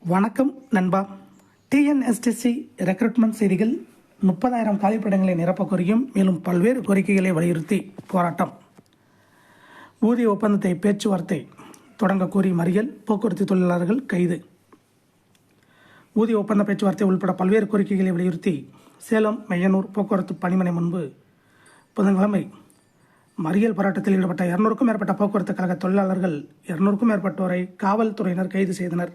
வணக்கம் நண்பா. TNSTC recruitment செய்திகள். 30,000 காலிப்படங்களை நிரப்பக் கோரியும் மேலும் பல்வேறு கோரிக்கைகளை வலியுறுத்தி போராட்டம். ஊதிய ஒப்பந்தத்தை பேச்சுவார்த்தை தொடங்க கோரி மறியல், போக்குவரத்து தொழிலாளர்கள் கைது. ஊதிய ஒப்பந்த பேச்சுவார்த்தை உள்பட பல்வேறு கோரிக்கைகளை வலியுறுத்தி சேலம் மையனூர் போக்குவரத்து பணிமனை முன்பு புதன்கிழமை மறியல் போராட்டத்தில் ஈடுபட்ட 200க்கும் மேற்பட்ட போக்குவரத்து கழக தொழிலாளர்கள் 200க்கும் மேற்பட்டோரை காவல்துறையினர் கைது செய்தனர்.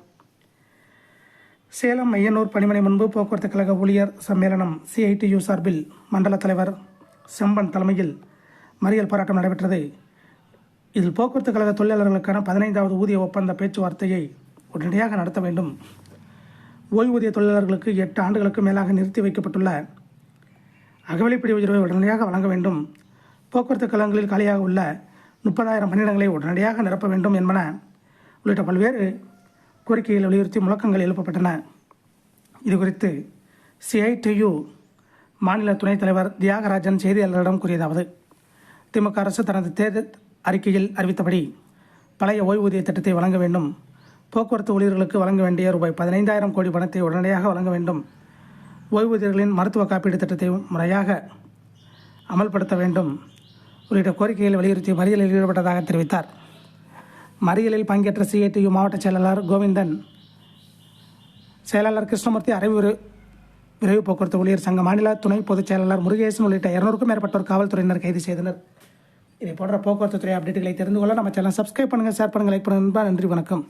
சேலம் மையனூர் பணிமனை முன்பு போக்குவரத்து கழக ஊழியர் சம்மேளனம் CITU சார்பில் மண்டல தலைவர் செம்பன் தலைமையில் மறியல் போராட்டம் நடைபெற்றது. இதில் போக்குவரத்து கழக தொழிலாளர்களுக்கான 15வது ஊதிய ஒப்பந்த பேச்சுவார்த்தையை உடனடியாக நடத்த வேண்டும், ஓய்வூதிய தொழிலாளர்களுக்கு 8 ஆண்டுகளுக்கு மேலாக நிறுத்தி வைக்கப்பட்டுள்ள அகவிலைப்படி உயர்வை உடனடியாக வழங்க வேண்டும், போக்குவரத்து கழகங்களில் காலியாக உள்ள 30,000 பணியிடங்களை உடனடியாக நிரப்ப வேண்டும் என்பன உள்ளிட்ட பல்வேறு கோரிக்கைகளை வலியுறுத்தி முழக்கங்கள் எழுப்பப்பட்டன. இதுகுறித்து CITU மாநில துணைத் தலைவர் தியாகராஜன் செய்தியாளர்களிடம் கூறியதாவது: திமுக அரசு தனது தேர்தல் அறிக்கையில் அறிவித்தபடி பழைய ஓய்வூதிய திட்டத்தை வழங்க வேண்டும், போக்குவரத்து ஊழியர்களுக்கு வழங்க வேண்டிய ரூபாய் 15,000 கோடி பணத்தை உடனடியாக வழங்க வேண்டும், ஓய்வூதியர்களின் மருத்துவ காப்பீடு திட்டத்தை முறையாக அமல்படுத்த வேண்டும் உள்ளிட்ட கோரிக்கைகளை வலியுறுத்தி மறியலில் ஈடுபட்டதாக தெரிவித்தார். மறியலில் பங்கேற்ற CITU மாவட்ட செயலாளர் கோவிந்தன், செயலாளர் கிருஷ்ணமூர்த்தி, விரைவு போக்குவரத்து ஊழியர் சங்க மாநில துணை பொதுச் செயலாளர் முருகேசன் உள்ளிட்ட 200க்கும் மேற்பட்டோர் காவல்துறையினர் கைது செய்தனர். இதை போன்ற போக்குவரத்து துறை அப்டேட்டுகளை தெரிந்து கொள்ள நம்ம சேனல் சப்ஸ்கிரைப் பண்ணுங்கள், ஷேர் பண்ணுங்கள், லைக் பண்ணுங்கள். நன்றி, வணக்கம்.